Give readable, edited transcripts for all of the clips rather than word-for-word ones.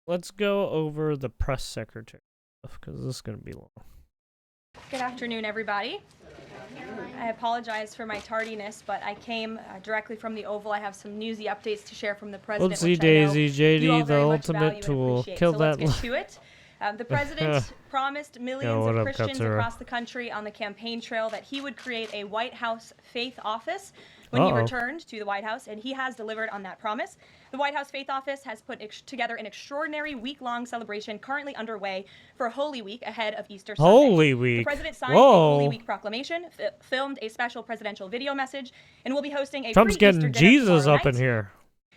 let's go over the press secretary stuff because this is going to be long. Good afternoon, everybody. I apologize for my tardiness, but I came directly from the Oval. I have some newsy updates to share from the president. Oopsie daisy, JD, the ultimate tool. Kill so that. Let's get to it. The president promised millions of Christians across the country on the campaign trail that he would create a White House faith office when he returned to the White House, and he has delivered on that promise. The White House Faith Office has put together an extraordinary week-long celebration currently underway for Holy Week ahead of Easter Sunday. Holy Week. The president signed a Holy Week proclamation, filmed a special presidential video message, and will be hosting a Trump's getting Jesus up in here.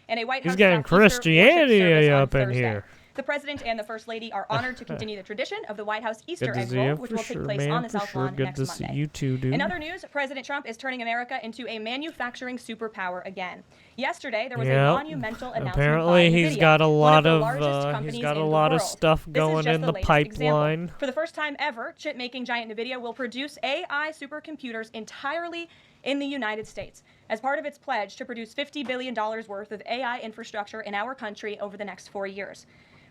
And a White House He's getting Christianity up in here. The president and the first lady are honored to continue the tradition of the White House Easter egg roll, which will take place on the South Lawn next Monday. See you too, dude. In other news, President Trump is turning America into a manufacturing superpower again. Yesterday, there was a monumental announcement. Apparently, he's got a lot of stuff this going in the pipeline. For the first time ever, chip-making giant NVIDIA will produce AI supercomputers entirely in the United States as part of its pledge to produce $50 billion worth of AI infrastructure in our country over the next 4 years.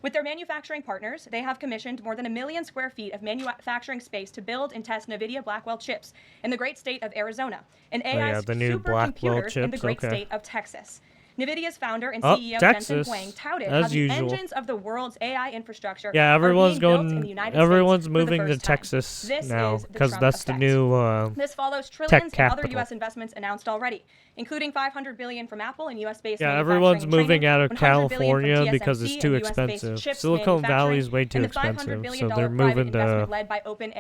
With their manufacturing partners, they have commissioned more than 1 million square feet of manufacturing space to build and test NVIDIA Blackwell chips in the great state of Arizona and AI supercomputers in the great state of Texas. NVIDIA's founder and CEO Jensen Huang touted how the engines of the world's AI infrastructure everyone's built in the United everyone's States moving to Texas now because that's the new This follows trillions in other U.S. investments announced already, including $500 billion from Apple and U.S.-based everyone's moving out of California because it's too expensive. Silicon Valley's way too expensive, so they're moving to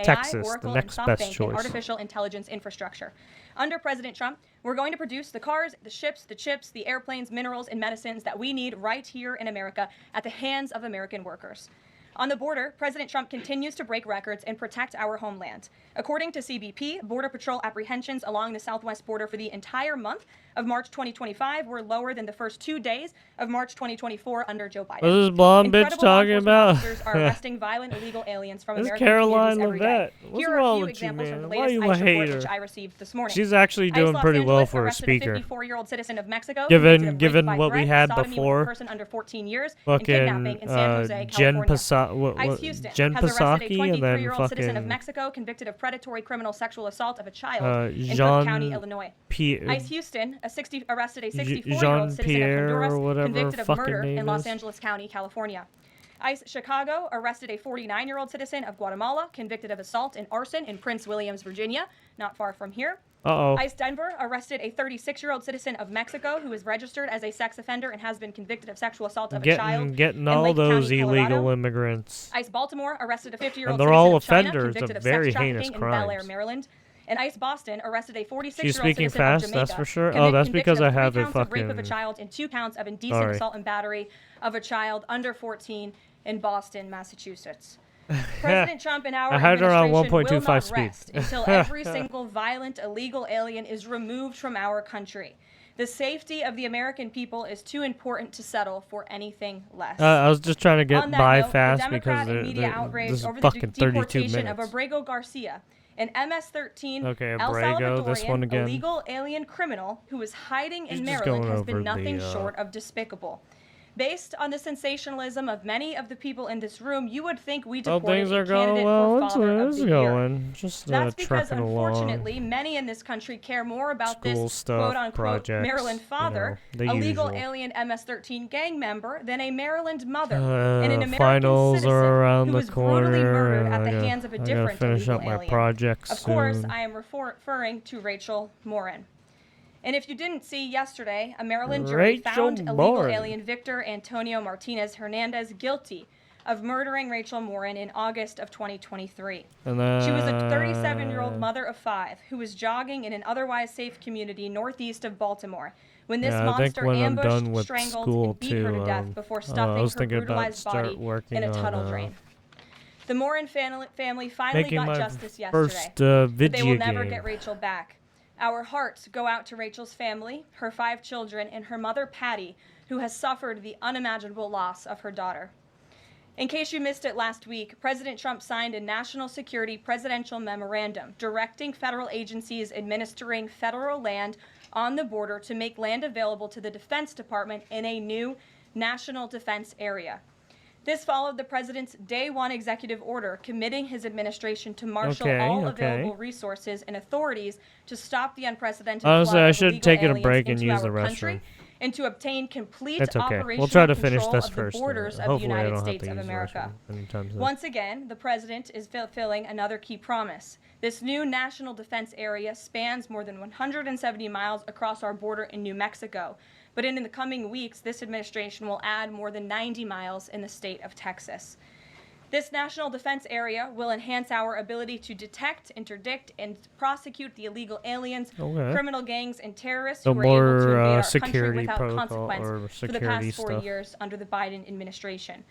Texas, the next best choice. Artificial intelligence infrastructure. Under President Trump, we're going to produce the cars, the ships, the chips, the airplanes, minerals, and medicines that we need right here in America at the hands of American workers. On the border, President Trump continues to break records and protect our homeland. According to CBP, Border Patrol apprehensions along the southwest border for the entire month of March 2025 were lower than the first 2 days of March 2024 under Joe Biden. What is this blonde bitch talking about? Officers are arresting violent illegal aliens from American Karoline communities every day. What's wrong with you, man? Why are you a hater? Which I received this morning. She's actually doing pretty well for a speaker. A 54-year-old citizen of Mexico, given what we had before. Person under 14 years, fucking Jen Psaki, and then citizen of Mexico convicted of predatory criminal sexual assault of a child in Cook County, Illinois. ICE Houston arrested a 64-year-old citizen of Honduras convicted of murder in Los Angeles County, California. ICE Chicago arrested a 49-year-old citizen of Guatemala convicted of assault and arson in Prince Williams, Virginia, not far from here. ICE Denver arrested a 36-year-old citizen of Mexico who is registered as a sex offender and has been convicted of sexual assault of a child getting all those illegal immigrants. ICE Baltimore arrested a 50-year-old citizen all of China offenders convicted of sex very trafficking heinous in crimes. Bel Air, Maryland. And ICE Boston arrested a 46-year-old speaking citizen fast, of Jamaica. That's for sure. Oh, that's because I have a fucking rape of a child and 2 counts of indecent assault and battery of a child under 14 in Boston, Massachusetts. President Trump and our administration will not rest until every single violent illegal alien is removed from our country. The safety of the American people is too important to settle for anything less. I was just trying to get by fast because this is fucking 32 minutes. Of Abrego Garcia, an MS-13 El Salvadorian illegal alien criminal who is hiding in Maryland has been nothing short of despicable. Based on the sensationalism of many of the people in this room, you would think we deported a candidate for Father of the Year. That's because, unfortunately, many in this country care more about this quote-unquote Maryland father, a legal alien MS-13 gang member, than a Maryland mother and an American citizen who was brutally murdered at the hands of a different illegal alien. Of course, I am referring to Rachel Morin. And if you didn't see yesterday, a Maryland jury found illegal alien Victor Antonio Martinez Hernandez guilty of murdering Rachel Morin in August of 2023. She was a 37-year-old mother of 5 who was jogging in an otherwise safe community northeast of Baltimore when this monster ambushed, strangled, and beat her to death before stuffing her brutalized body in a tunnel drain. The Morin family finally got justice yesterday, but they will never get Rachel back. Our hearts go out to Rachel's family, her 5 children, and her mother, Patty, who has suffered the unimaginable loss of her daughter. In case you missed it last week, President Trump signed a national security presidential memorandum directing federal agencies administering federal land on the border to make land available to the Defense Department in a new national defense area. This followed the president's Day 1 executive order committing his administration to marshal all available resources and authorities to stop the unprecedented flood of illegal aliens into our country and to obtain complete operational control of the borders of the United States of America. Once again, the president is fulfilling another key promise. This new national defense area spans more than 170 miles across our border in New Mexico. But in the coming weeks, this administration will add more than 90 miles in the state of Texas. This national defense area will enhance our ability to detect, interdict, and prosecute the illegal aliens, criminal gangs, and terrorists who were able to invade our country without consequence for the past 4 years under the Biden administration.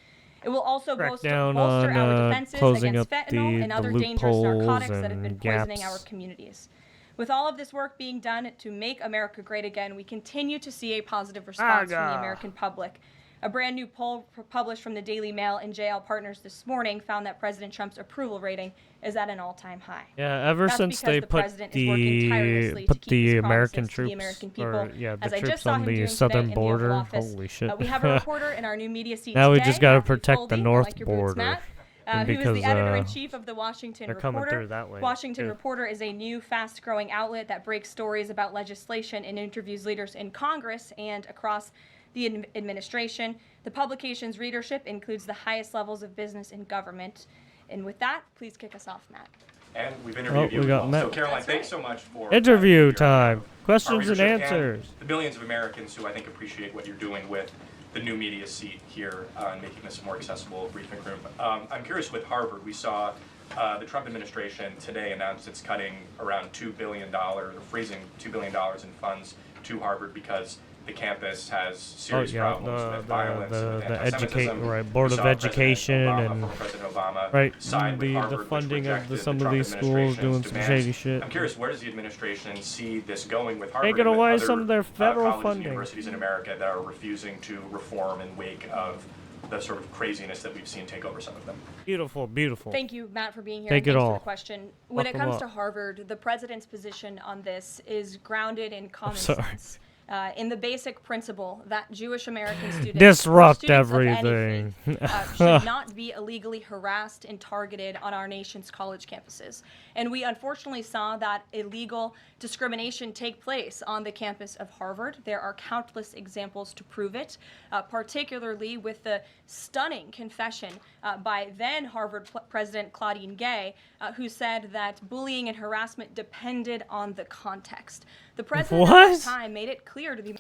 It will also bolster our defenses against fentanyl and other dangerous narcotics that have been poisoning our communities. With all of this work being done to make America great again, we continue to see a positive response from the American public. A brand new poll published from the Daily Mail and JL Partners this morning found that President Trump's approval rating is at an all-time high. Yeah, ever since they put the American troops, the troops on the southern border, holy shit. We have a reporter in our new media seat now today, we just gotta protect the north border. Who is the editor-in-chief of the Washington Reporter. Coming through that way. Washington Reporter is a new, fast-growing outlet that breaks stories about legislation and interviews leaders in Congress and across the administration. The publication's readership includes the highest levels of business and government. And with that, please kick us off, Matt. And we've interviewed you. So, Karoline, thanks so much for interview time. Questions and answers. And the millions of Americans who I think appreciate what you're doing with the new media seat here and making this a more accessible briefing room. I'm curious with Harvard. We saw the Trump administration today announced it's cutting around $2 billion, or freezing $2 billion in funds to Harvard because the campus has serious problems with violence and anti-Semitism. Board of Education and the funding of some of these schools doing some shady shit. I'm curious, where does the administration see this going with Harvard taking away and some of their federal colleges funding? And universities in America that are refusing to reform in wake of the sort of craziness that we've seen take over some of them. Beautiful, beautiful. Thank you, Matt, for being here. Take and it thanks all. For the question. When it comes to Harvard, the president's position on this is grounded in common sense. In the basic principle that Jewish American students disrupt everything should not be illegally harassed and targeted on our nation's college campuses. And we unfortunately saw that illegal discrimination take place on the campus of Harvard. There are countless examples to prove it, particularly with the stunning confession by then Harvard President Claudine Gay, who said that bullying and harassment depended on the context. The president at the time made it clear to the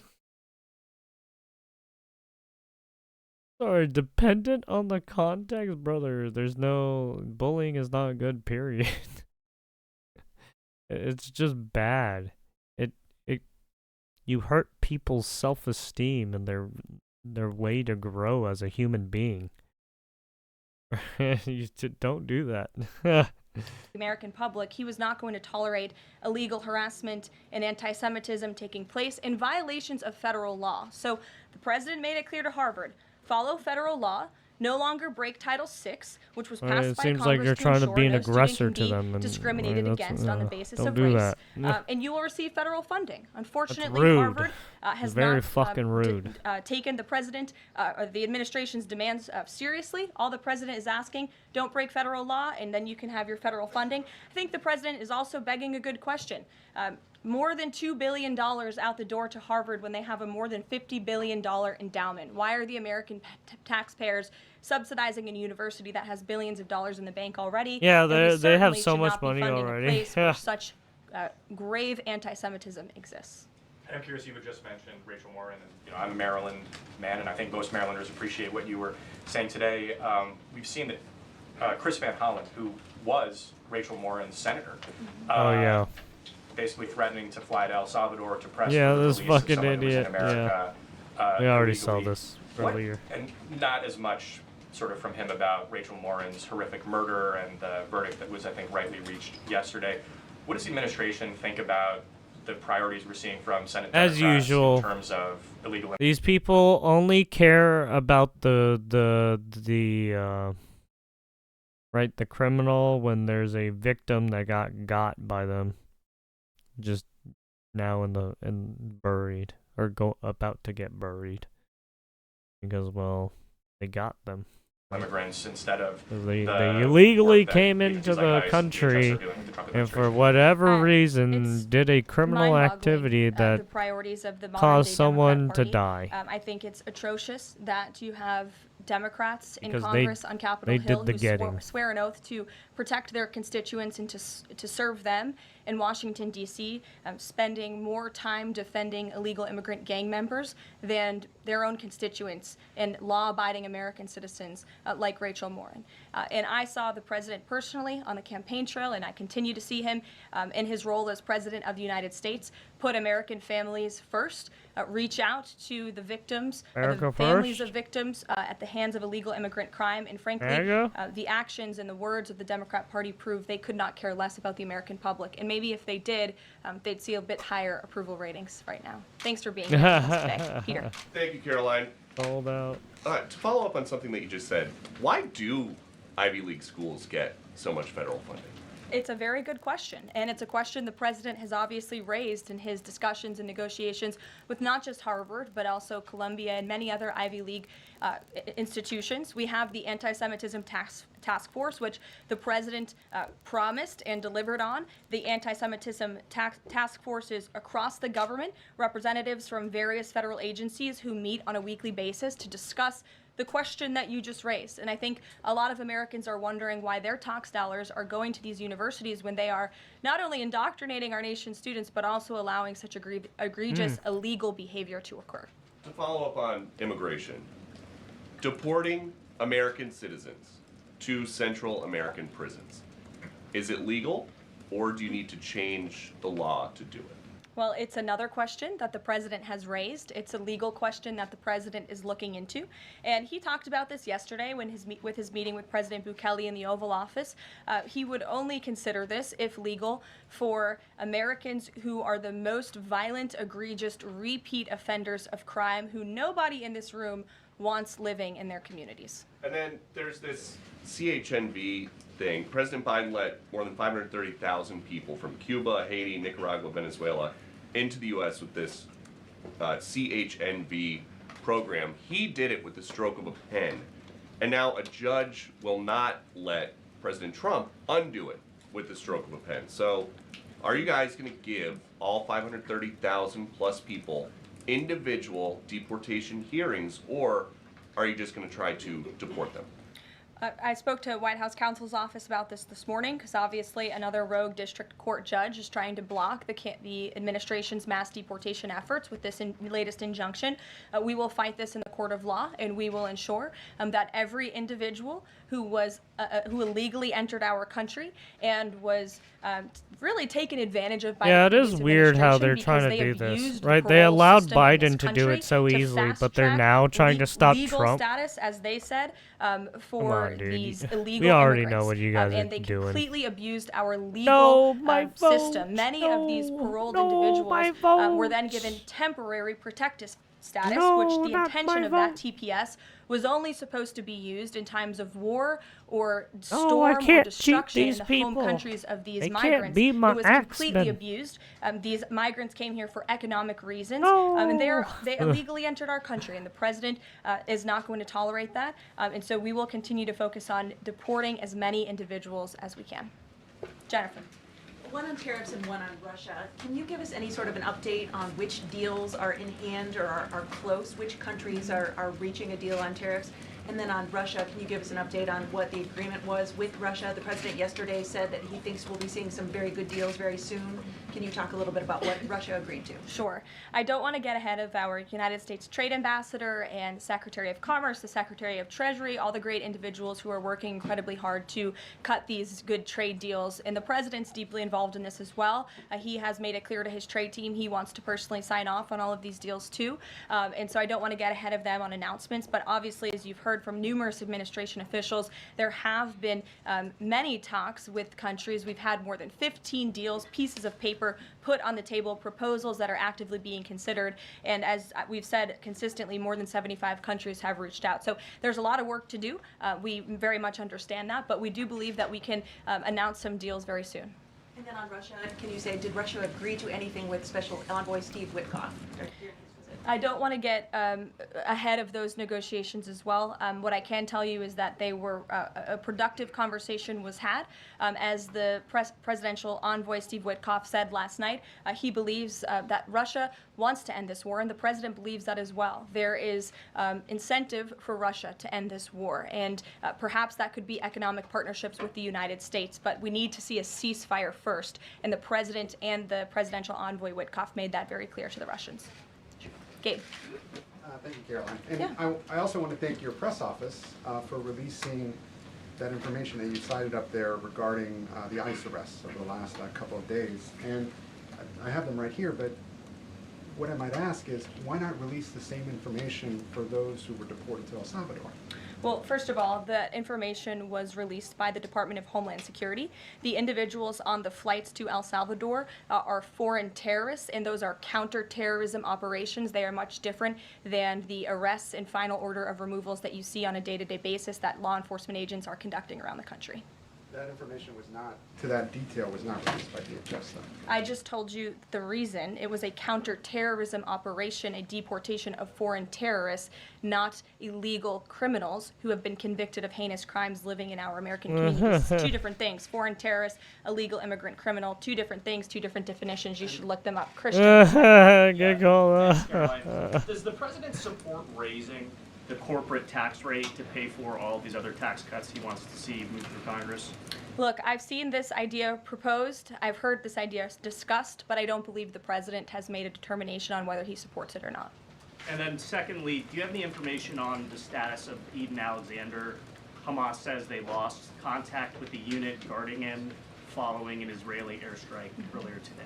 Sorry, dependent on the context, brother. There's no bullying is not good, period. It's just bad. It you hurt people's self-esteem and their way to grow as a human being. You don't do that. The American public, he was not going to tolerate illegal harassment and anti-Semitism taking place in violations of federal law. So the president made it clear to Harvard, follow federal law, no longer break Title VI, which was passed by Congress. It seems like you're trying to be an aggressor to them. And discriminated against on the basis of race. And you will receive federal funding. Unfortunately, Harvard has not taken the president or the administration's demands seriously. All the president is asking, don't break federal law, and then you can have your federal funding. I think the president is also begging a good question. More than $2 billion out the door to Harvard when they have a more than $50 billion endowment. Why are the American taxpayers subsidizing a university that has billions of dollars in the bank already? Yeah, they have so much money already. Where such grave anti-Semitism exists. And I'm curious, you had just mentioned Rachel Warren, and I'm a Maryland man, and I think most Marylanders appreciate what you were saying today. We've seen that Chris Van Hollen, who was Rachel Warren's senator, basically threatening to fly to El Salvador to press for the this release of fucking someone who was in idiot. America, We already saw this earlier. And not as much sort of from him about Rachel Warren's horrific murder and the verdict that was, I think, rightly reached yesterday. What does the administration think about the priorities we're seeing from Senate Democrats as usual in terms of illegal? These people only care about the criminal when there's a victim that got by them. Just now and buried or about to get buried because they got them. immigrants instead of they illegally came into the country and for whatever reason did a criminal activity that the priorities of the caused someone Democrat to die. I think it's atrocious that you have Democrats in Because Congress on Capitol Hill did the who swear an oath to protect their constituents and to serve them in Washington, D.C., spending more time defending illegal immigrant gang members than their own constituents and law-abiding American citizens like Rachel Morin. And I saw the president personally on the campaign trail, and I continue to see him in his role as president of the United States, put American families first, reach out to the victims, the families of victims at the hands of illegal immigrant crime, and frankly, the actions and the words of the Democrat Party prove they could not care less about the American public. And maybe if they did, they'd see a bit higher approval ratings right now. Thanks for being here with us today, Peter. Thank you, Karoline. All about. To follow up on something that you just said, why do Ivy League schools get so much federal funding? It's a very good question, and it's a question the president has obviously raised in his discussions and negotiations with not just Harvard, but also Columbia and many other Ivy League institutions. We have the Anti-Semitism Task Force, which the president promised and delivered on. The Anti-Semitism Task Force is across the government, representatives from various federal agencies who meet on a weekly basis to discuss the question that you just raised. And I think a lot of Americans are wondering why their tax dollars are going to these universities when they are not only indoctrinating our nation's students, but also allowing such egregious illegal behavior to occur. To follow up on immigration, deporting American citizens to Central American prisons, is it legal, or do you need to change the law to do it? Well, it's another question that the president has raised. It's a legal question that the president is looking into. And he talked about this yesterday when with his meeting with President Bukele in the Oval Office. He would only consider this, if legal, for Americans who are the most violent, egregious, repeat offenders of crime who nobody in this room wants living in their communities. And then there's this CHNV thing. President Biden let more than 530,000 people from Cuba, Haiti, Nicaragua, Venezuela into the U.S. with this CHNV program. He did it with the stroke of a pen. And now a judge will not let President Trump undo it with the stroke of a pen. So are you guys going to give all 530,000 plus people individual deportation hearings, or are you just going to try to deport them? I spoke to White House counsel's office about this morning because obviously another rogue district court judge is trying to block the administration's mass deportation efforts with this latest injunction. We will fight this in the court of law, and we will ensure that every individual who illegally entered our country and was really taken advantage of by it is weird how they're trying to do this, right? They allowed Biden to do it so easily, but they're now trying to stop Trump. Status, as they said, for these illegal we already immigrants. know what you guys and are they doing. completely abused our legal system. Many of these paroled individuals were then given temporary protective status, which the intention of that TPS was only supposed to be used in times of war or storm or destruction in the home countries of these migrants. It was completely abused. These migrants came here for economic reasons, and they illegally entered our country, and the president is not going to tolerate that. And so we will continue to focus on deporting as many individuals as we can. Jennifer. One on tariffs and one on Russia. Can you give us any sort of an update on which deals are in hand or are close? Which countries are reaching a deal on tariffs? And then on Russia, can you give us an update on what the agreement was with Russia? The president yesterday said that he thinks we'll be seeing some very good deals very soon. Can you talk a little bit about what Russia agreed to? Sure. I don't want to get ahead of our United States Trade Ambassador and Secretary of Commerce, the Secretary of Treasury, all the great individuals who are working incredibly hard to cut these good trade deals. And the president's deeply involved in this as well. He has made it clear to his trade team he wants to personally sign off on all of these deals too. And so I don't want to get ahead of them on announcements, but obviously, as you've heard from numerous administration officials, there have been many talks with countries. We've had more than 15 deals, pieces of paper put on the table, proposals that are actively being considered. And as we've said consistently, more than 75 countries have reached out. So there's a lot of work to do. We very much understand that, but we do believe that we can announce some deals very soon. And then on Russia, can you say, did Russia agree to anything with Special Envoy Steve Witkoff? I don't want to get ahead of those negotiations as well. What I can tell you is that they were a productive conversation was had. As the presidential envoy Steve Witkoff said last night, he believes that Russia wants to end this war, and the president believes that as well. There is incentive for Russia to end this war, and perhaps that could be economic partnerships with the United States, but we need to see a ceasefire first, and the president and the presidential envoy Witkoff made that very clear to the Russians. Gabe. Thank you, Caroline. And Yeah. I also want to thank your press office for releasing that information that you cited up there regarding the ICE arrests over the last couple of days. And I have them right here, but what I might ask is, why not release the same information for those who were deported to El Salvador? Well, first of all, that information was released by the Department of Homeland Security. The individuals on the flights to El Salvador are foreign terrorists, and those are counterterrorism operations. They are much different than the arrests and final order of removals that you see on a day-to-day basis that law enforcement agents are conducting around the country. That information was not, to that detail, was not released by DHS, though. I just told you the reason. It was a counterterrorism operation, a deportation of foreign terrorists, not illegal criminals who have been convicted of heinous crimes living in our American communities. Two different things. Foreign terrorist, illegal immigrant criminal, two different things, two different definitions. You should look them up. Christian. Good call. Thanks, Karoline. Does the president support raising the corporate tax rate to pay for all these other tax cuts he wants to see move through Congress? Look, I've seen this idea proposed. I've heard this idea discussed, but I don't believe the president has made a determination on whether he supports it or not. And then secondly, do you have any information on the status of Eden Alexander? Hamas says they lost contact with the unit guarding him following an Israeli airstrike earlier today.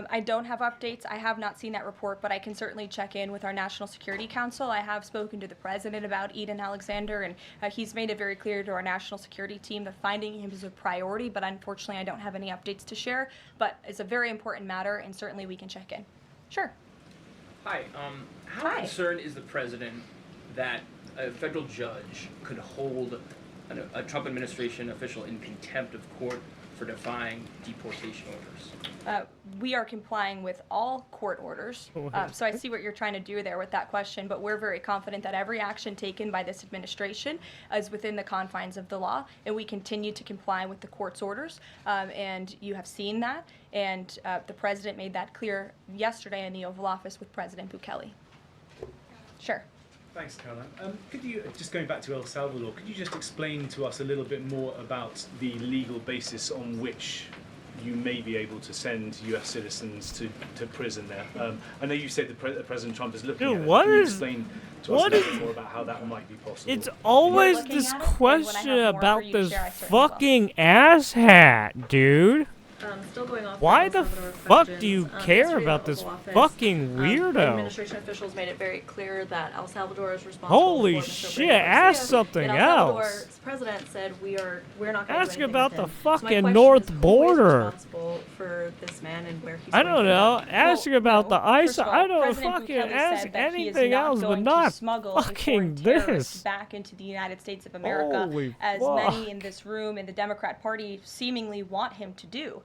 I don't have updates. I have not seen that report, but I can certainly check in with our National Security Council. I have spoken to the president about Eden Alexander, and he's made it very clear to our national security team that finding him is a priority, but unfortunately I don't have any updates to share. But it's a very important matter, and certainly we can check in. Sure. Hi. How Hi. concerned is the president that a federal judge could hold a Trump administration official in contempt of court for defying deportation orders? We are complying with all court orders. So I see what you're trying to do there with that question, but we're very confident that every action taken by this administration is within the confines of the law, and we continue to comply with the court's orders. And you have seen that, and the president made that clear yesterday in the Oval Office with President Bukele. Sure. Thanks, Caroline. Could you, just going back to El Salvador, could you just explain to us a little bit more about the legal basis on which you may be able to send U.S. citizens to prison there? I know you said that President Trump is looking at it. What Can you is- explain to us a little bit more about how that might be possible? It's always looking this at it, and question when I have more about for you to this share, I certainly will. fucking asshat, dude. Still going off Why El the Salvador fuck do questions. you care Yesterday, about the this Oval Office, fucking weirdo? Administration officials made it very clear that El Salvador is responsible Holy for Mr. shit, Brady ask Garcia, something and El else. Salvador's president said we're not going to Ask do anything about with the him. So my fucking question north is, who is border. responsible for this man and where he's I going don't to know. go? Ask about the ice. First of all, I don't President fucking Bukele ask said that he is anything not else, but going not to smuggle a fucking foreign terrorist this. back into the United States of America, Holy as fuck. many in this room in the Democrat Party seemingly want him to do.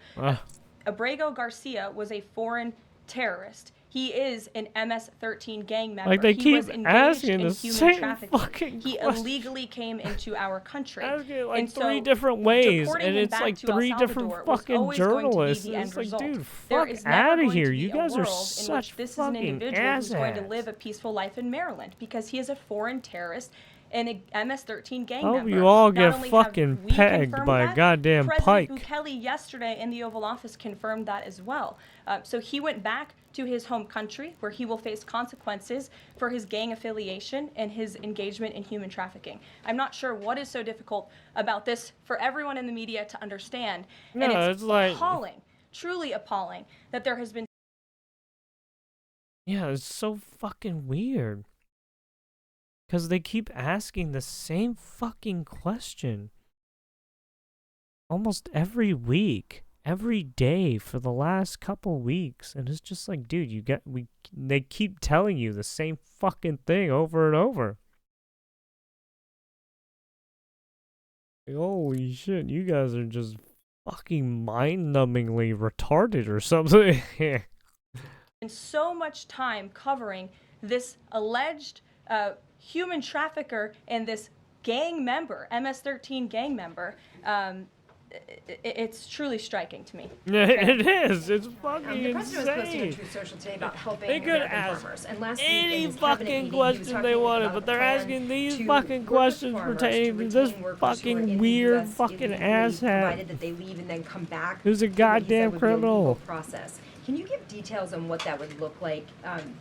Abrego Garcia was a foreign terrorist. He is an MS-13 gang member. Like, they he was keep engaged asking in the human same trafficking. fucking He question. illegally came into our country. Asking it like And so three different ways, deporting and him it's back like to El three different Salvador was fucking always going to be journalists. the And end it's like, result. dude, There fuck is never out of going here. to You be a guys are world in such which this is an fucking individual who's going to asshats. live a peaceful life in Maryland because he is a foreign terrorist and a MS-13 gang Hope member. you all Not get only have fucking we pegged confirmed by a that, goddamn President pike. Bukele yesterday in the Oval Office confirmed that as well. So he went back to his home country where he will face consequences for his gang affiliation and his engagement in human trafficking. I'm not sure what is so difficult about this for everyone in the media to understand. No, and it's like- appalling, truly appalling, that there has been Yeah, it's so fucking weird. Because they keep asking the same fucking question. Almost every week. Every day for the last couple weeks. And it's just like, dude, they keep telling you the same fucking thing over and over. Like, holy shit, you guys are just fucking mind-numbingly retarded or something. so much time covering this alleged human trafficker and this gang member, MS-13 gang member. It's truly striking to me. Yeah, it is. It's fucking The president was posting on insane. Truth Social today about helping They could American ask farmers. And last week any in his cabinet fucking meeting, he was question talking they wanted, about but a they're plan asking these to fucking work with questions farmers pertaining to retain this workers who are fucking in the weird US fucking illegally, asshat. provided that they leave and then come back. Who's a He said that goddamn would be a legal criminal. process. Can you give details on what that would look like?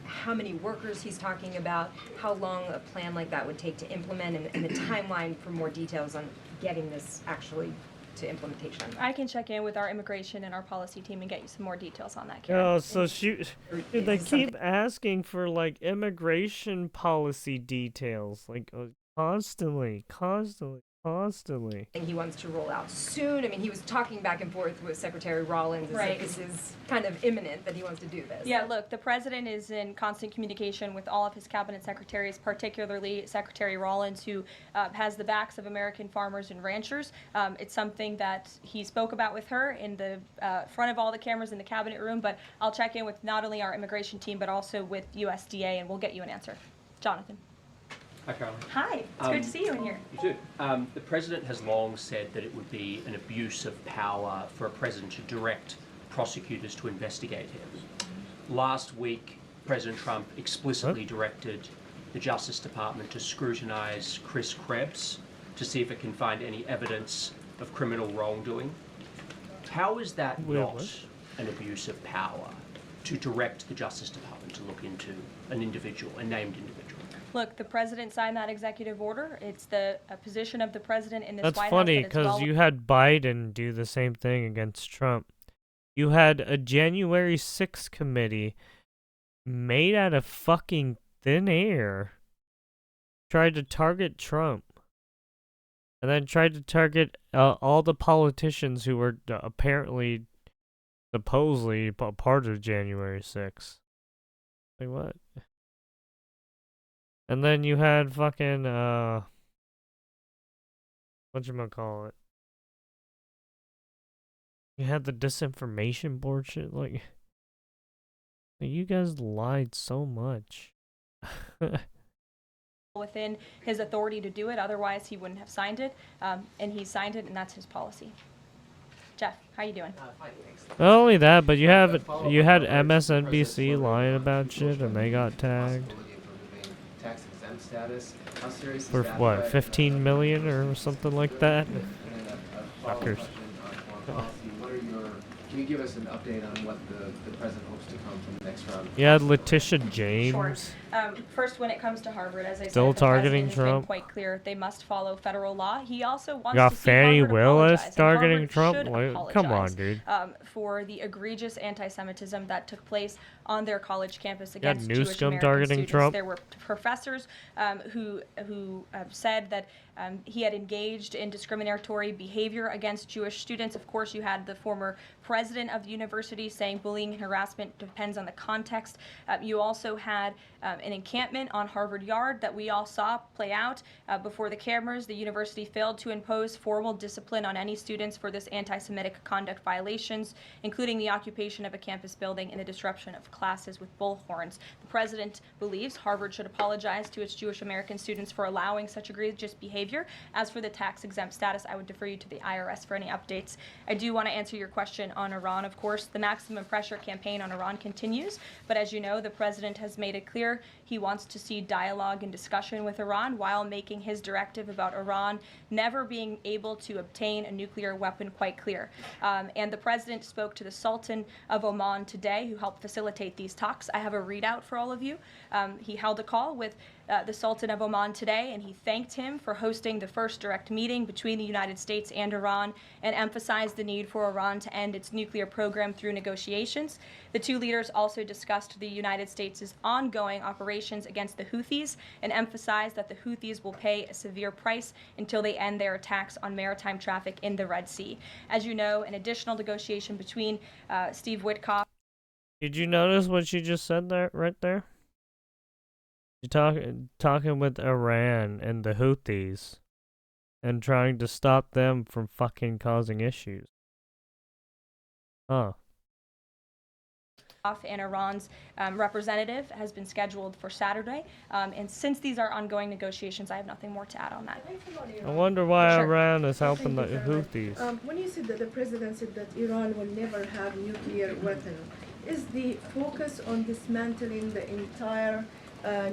How many workers he's talking about? How long a plan like that would take to implement, and the timeline for more details on getting this actually to implementation? I can check in with our immigration and our policy team and get you some more details on that, Karen. Oh, so dude, they keep asking for like immigration policy details, like constantly. And he wants to roll out soon. I mean, he was talking back and forth with Secretary Rollins. Right. This is kind of imminent that he wants to do this. Yeah, look, the president is in constant communication with all of his cabinet secretaries, particularly Secretary Rollins, who has the backs of American farmers and ranchers. It's something that he spoke about with her in the front of all the cameras in the cabinet room, but I'll check in with not only our immigration team, but also with USDA, and we'll get you an answer. Jonathan. Hi, Caroline. Hi, it's good to see you in here. You too. The president has long said that it would be an abuse of power for a president to direct prosecutors to investigate him. Last week, President Trump explicitly directed the Justice Department to scrutinize Chris Krebs to see if it can find any evidence of criminal wrongdoing. How is that not an abuse of power to direct the Justice Department to look into an individual, a named individual? Look, the president signed that executive order. It's the position of the president in this That's White funny House. That's because you had Biden do the same thing against Trump. You had a January 6th committee made out of fucking thin air tried to target Trump. And then tried to target all the politicians who were supposedly part of January 6th. Like what? And then you had fucking, whatchamacallit? You had the disinformation board shit, like you guys lied so much. Within his authority to do it, otherwise he wouldn't have signed it, and he signed it, and that's his policy. Jeff, how you doing? Fine, thanks. Not only that, but you had MSNBC lying about shit, and they got tagged. Tax exempt status. How serious is For that? what, 15 million or something like that? And then a follow-up Fuckers. question on foreign policy. Can you give us an update on what the president hopes to come from the next round? You had Letitia James. Sure. First, when it comes to Harvard, as I Still said, the targeting president has been Trump. quite clear. They must follow federal law. He also wants You got to see Fannie Harvard Willis apologize, and targeting Harvard Trump? should Like, come on, apologize, dude. For the egregious anti-Semitism that took place on their college campus got against Jewish Newsom American targeting students. Trump? There were professors who said that he had engaged in discriminatory behavior against Jewish students. Of course, you had the former president of the university saying bullying and harassment depends on the context. You also had an encampment on Harvard Yard that we all saw play out before the cameras. The university failed to impose formal discipline on any students for this anti-Semitic conduct violations, including the occupation of a campus building and the disruption of classes with bullhorns. The president believes Harvard should apologize to its Jewish American students for allowing such egregious behavior. As for the tax-exempt status, I would defer you to the IRS for any updates. I do want to answer your question on Iran, of course. The maximum pressure campaign on Iran continues, but as you know, the president has made it clear he wants to see dialogue and discussion with Iran while making his directive about Iran never being able to obtain a nuclear weapon quite clear. And the president spoke to the Sultan of Oman today, who helped facilitate these talks. I have a readout for all of you. He held a call with the Sultan of Oman today, and he thanked him for hosting the first direct meeting between the United States and Iran and emphasized the need for Iran to end its nuclear program through negotiations. The two leaders also discussed the United States' ongoing operations against the Houthis and emphasized that the Houthis will pay a severe price until they end their attacks on maritime traffic in the Red Sea. As you know, an additional negotiation between Steve Witkoff. Did you notice what she just said there, right there? You're talking with Iran and the Houthis and trying to stop them from fucking causing issues. Huh. and Iran's representative has been scheduled for Saturday. And since these are ongoing negotiations, I have nothing more to add on that. I wonder why Sure. Iran is helping the Houthis. When you said that the president said that Iran will never have nuclear weapon, is the focus on dismantling the entire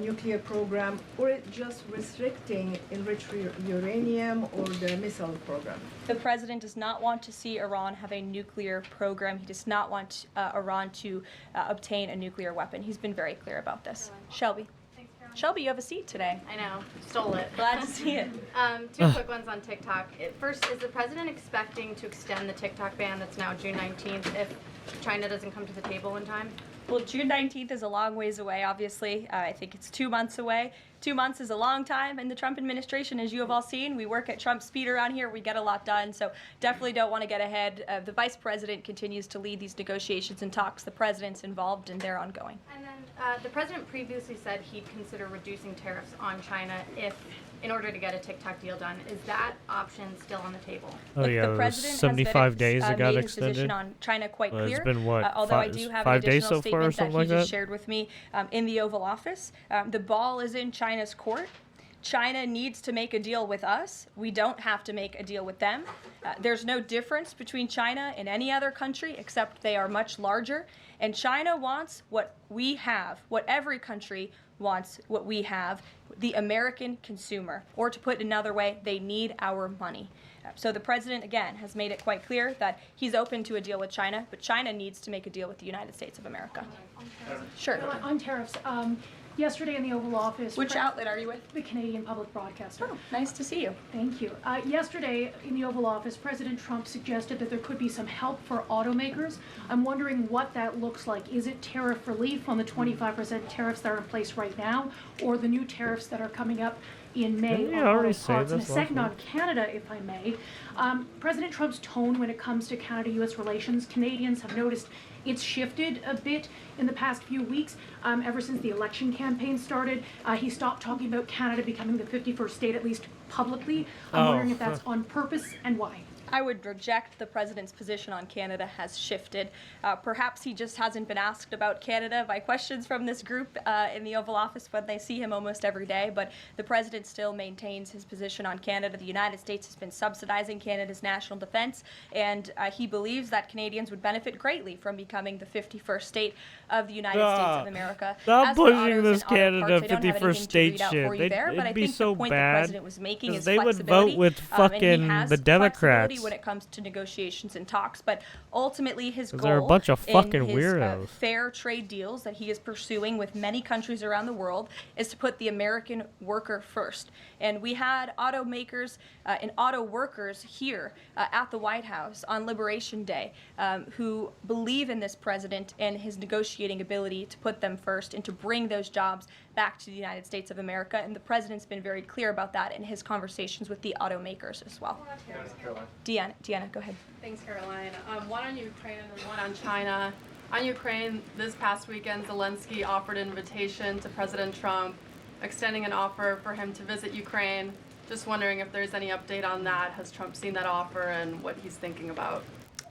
nuclear program, or it just restricting enriched uranium or the missile program? The president does not want to see Iran have a nuclear program. He does not want Iran to obtain a nuclear weapon. He's been very clear about this. Shelby. Shelby, you have a seat today. I know, stole it. Glad to see it. Two quick ones on TikTok. First, is the president expecting to extend the TikTok ban that's now June 19th if China doesn't come to the table in time? Well, June 19th is a long ways away, obviously. I think it's 2 months away. 2 months is a long time in the Trump administration, as you have all seen. We work at Trump speed around here. We get a lot done, so definitely don't want to get ahead. The vice president continues to lead these negotiations and talks. The president's involved, and they're ongoing. And then the president previously said he'd consider reducing tariffs on China in order to get a TikTok deal done. Is that option still on the table? Oh yeah, the it was president 75 days it got made his position extended. on China quite Well, clear. it's been what, although I do have an 5 days additional so far or statement something that like he just that? shared with me in the Oval Office. The ball is in China's court. China needs to make a deal with us. We don't have to make a deal with them. There's no difference between China and any other country except they are much larger. And China wants what we have, what every country wants, what we have, the American consumer. Or to put it another way, they need our money. So the president, again, has made it quite clear that he's open to a deal with China, but China needs to make a deal with the United States of America. Sure. On tariffs, yesterday in the Oval Office... Which outlet are you with? The Canadian Public Broadcaster. Oh, nice to see you. Thank you. Yesterday in the Oval Office, President Trump suggested that there could be some help for automakers. I'm wondering what that looks like. Is it tariff relief on the 25% tariffs that are in place right now, or the new tariffs that are coming up in May on auto parts? And a second on Canada, if I may. President Trump's tone when it comes to Canada-U.S. relations, Canadians have noticed it's shifted a bit in the past few weeks. Ever since the election campaign started, he stopped talking about Canada becoming the 51st state, at least publicly. I'm wondering if that's on purpose and why. I would reject the president's position on Canada has shifted. Perhaps he just hasn't been asked about Canada by questions from this group in the Oval Office when they see him almost every day, but the president still maintains his position on Canada. The United States has been subsidizing Canada's national defense, and he believes that Canadians would benefit greatly from becoming the 51st state of the United States of America. Stop pushing this Canada 51st state shit. It'd be so bad. Because they would vote with fucking the Democrats. When it comes to negotiations and talks, but ultimately his goal they're a bunch of fucking in his, weirdos. Fair trade deals that he is pursuing with many countries around the world is to put the American worker first. And we had automakers and auto workers here at the White House on Liberation Day who believe in this president and his negotiating ability to put them first and to bring those jobs back to the United States of America. And the president's been very clear about that in his conversations with the automakers as well. Deanna, go ahead. Thanks, Caroline. One on Ukraine and one on China. On Ukraine, this past weekend, Zelensky offered an invitation to President Trump, extending an offer for him to visit Ukraine. Just wondering if there's any update on that. Has Trump seen that offer and what he's thinking about?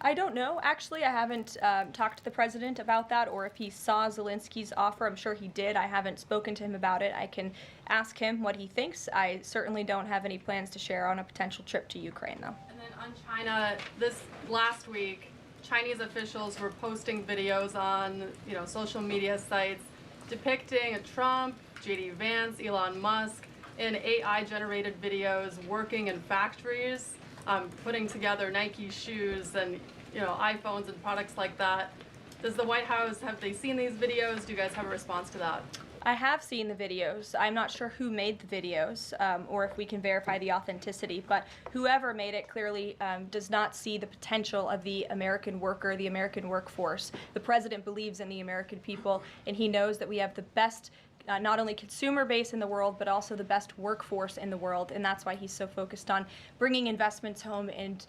I don't know. Actually, I haven't talked to the president about that, or if he saw Zelensky's offer. I'm sure he did. I haven't spoken to him about it. I can ask him what he thinks. I certainly don't have any plans to share on a potential trip to Ukraine, though. And then on China, this last week, Chinese officials were posting videos on, social media sites depicting a Trump, J.D. Vance, Elon Musk in AI-generated videos working in factories, putting together Nike shoes and iPhones and products like that. Does the White House, have they seen these videos? Do you guys have a response to that? I have seen the videos. I'm not sure who made the videos or if we can verify the authenticity, but whoever made it clearly does not see the potential of the American worker, the American workforce. The president believes in the American people, and he knows that we have the best not only consumer base in the world, but also the best workforce in the world, and that's why he's so focused on bringing investments home and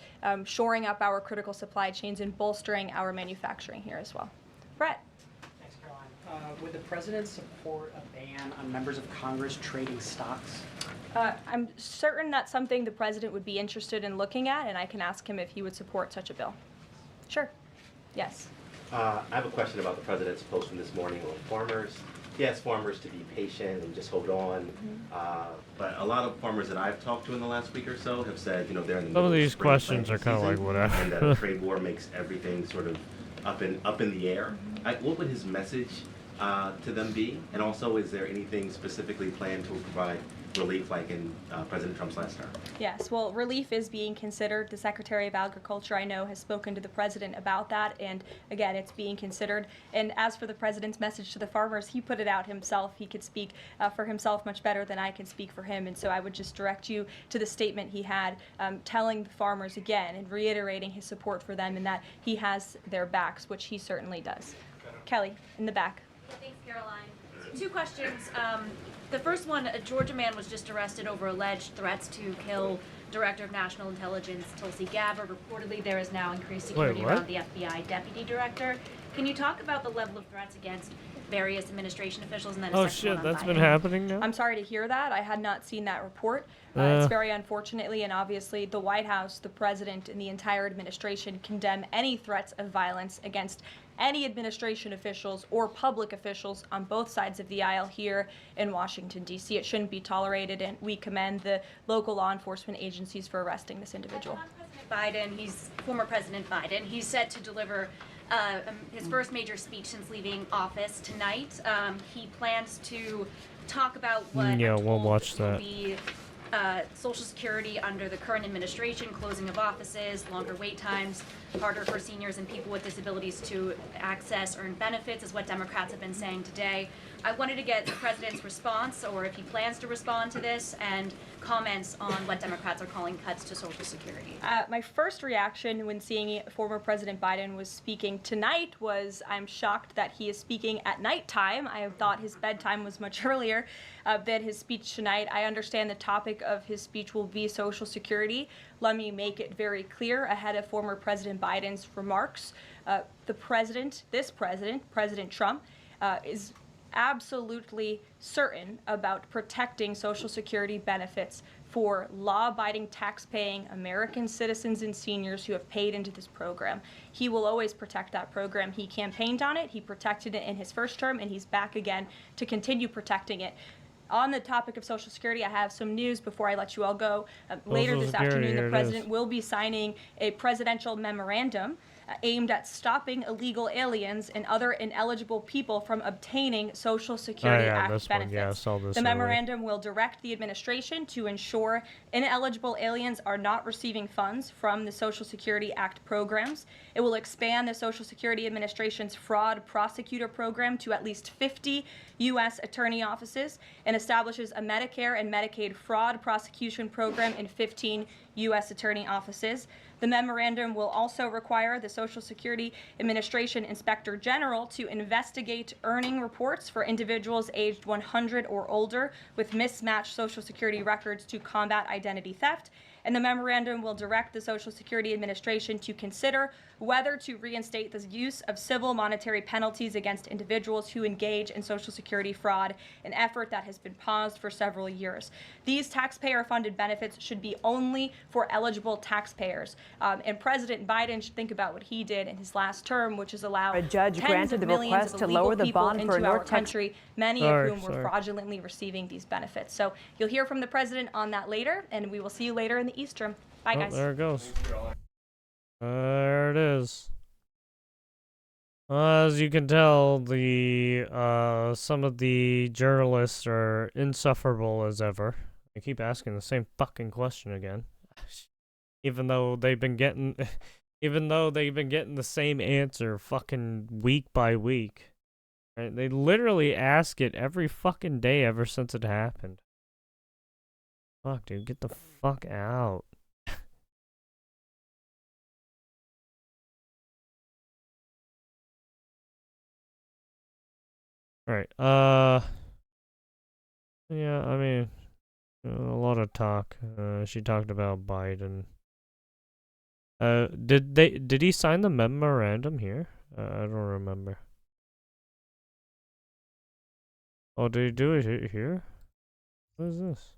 shoring up our critical supply chains and bolstering our manufacturing here as well. Brett. Thanks, Caroline. Would the president support a ban on members of Congress trading stocks? I'm certain that's something the president would be interested in looking at, and I can ask him if he would support such a bill. Sure. Yes. I have a question about the president's post from this morning on farmers. He asked farmers to be patient and just hold on. But a lot of farmers that I've talked to in the last week or so have said, you know, they're in the middle Some of these spring questions are planting kind of like season, and that a whatever. trade war makes everything sort of up in the air. What would his message to them be? And also, is there anything specifically planned to provide relief like in President Trump's last term? Yes, well, relief is being considered. The Secretary of Agriculture, I know, has spoken to the president about that, and again, it's being considered. And as for the president's message to the farmers, he put it out himself. He could speak for himself much better than I can speak for him, and so I would just direct you to the statement he had telling the farmers again and reiterating his support for them and that he has their backs, which he certainly does. Kelly, in the back. Thanks, Caroline. Two questions. The first one, a Georgia man was just arrested over alleged threats to kill Director of National Intelligence Tulsi Gabbard. Reportedly, there is now increased security around the FBI deputy director. Can you talk about the level of threats against various administration officials? And then Oh shit, that's been happening now? I'm sorry to hear that. I had not seen that report. It's very unfortunately, and obviously the White House, the president, and the entire administration condemn any threats of violence against any administration officials or public officials on both sides of the aisle here in Washington, D.C. It shouldn't be tolerated, and we commend the local law enforcement agencies for arresting this individual. Former President Biden, he's set to deliver his first major speech since leaving office tonight. He plans to talk about what we'll watch that. the Social Security under the current administration, closing of offices, longer wait times, harder for seniors and people with disabilities to access earned benefits is what Democrats have been saying today. I wanted to get the president's response, or if he plans to respond to this, and comments on what Democrats are calling cuts to Social Security. My first reaction when seeing former President Biden was speaking tonight was I'm shocked that he is speaking at nighttime. I thought his bedtime was much earlier than his speech tonight. I understand the topic of his speech will be Social Security. Let me make it very clear ahead of former President Biden's remarks. President Trump, is absolutely certain about protecting Social Security benefits for law-abiding, tax-paying American citizens and seniors who have paid into this program. He will always protect that program. He campaigned on it, he protected it in his first term, and he's back again to continue protecting it. On the topic of Social Security, I have some news before I let you all go. Later this afternoon, the president will be signing a presidential memorandum aimed at stopping illegal aliens and other ineligible people from obtaining Social Security Act benefits. Yeah, I saw this the earlier. memorandum will direct the administration to ensure ineligible aliens are not receiving funds from the Social Security Act programs. It will expand the Social Security Administration's fraud prosecutor program to at least 50 U.S. attorney offices and establishes a Medicare and Medicaid fraud prosecution program in 15 U.S. attorney offices. The memorandum will also require the Social Security Administration Inspector General to investigate earning reports for individuals aged 100 or older with mismatched Social Security records to combat identity theft. And the memorandum will direct the Social Security Administration to consider whether to reinstate the use of civil monetary penalties against individuals who engage in Social Security fraud, an effort that has been paused for several years. These taxpayer-funded benefits should be only for eligible taxpayers. And President Biden should think about what he did in his last term, which is allow a judge tens granted of the millions request of to illegal lower the people bond for into a our North Texas. country, many of whom were fraudulently receiving these benefits. So you'll hear from the president on that later, and we will see you later in the East Room. Bye, guys. There it goes. There it is. As you can tell, the some of the journalists are insufferable as ever. They keep asking the same fucking question again, even though they've been getting, the same answer fucking week by week. Right? They literally ask it every fucking day ever since it happened. Fuck, dude, get the fuck out. Alright, yeah, I mean, a lot of talk. She talked about Biden. Did he sign the memorandum here? I don't remember. Oh, did he do it here? What is this?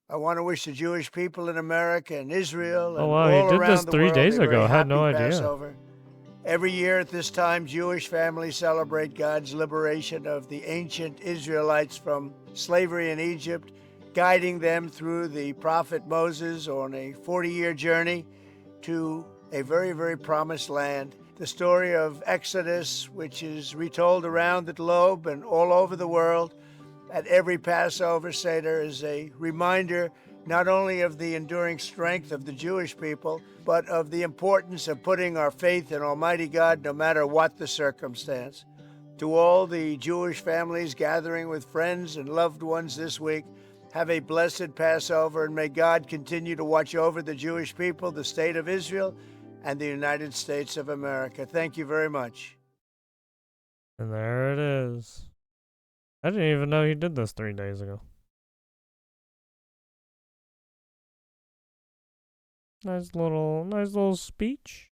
I want to wish the Jewish people in America and Israel and Oh wow, all he did around this the 3 world days a very ago. I had no happy idea. Passover. Every year at this time, Jewish families celebrate God's liberation of the ancient Israelites from slavery in Egypt, guiding them through the prophet Moses on a 40-year journey to a very, very promised land. The story of Exodus, which is retold around the globe and all over the world at every Passover Seder, is a reminder not only of the enduring strength of the Jewish people, but of the importance of putting our faith in Almighty God no matter what the circumstance. To all the Jewish families gathering with friends and loved ones this week, have a blessed Passover, and may God continue to watch over the Jewish people, the state of Israel, and the United States of America. Thank you very much. And there it is. I didn't even know he did this 3 days ago. Nice little speech.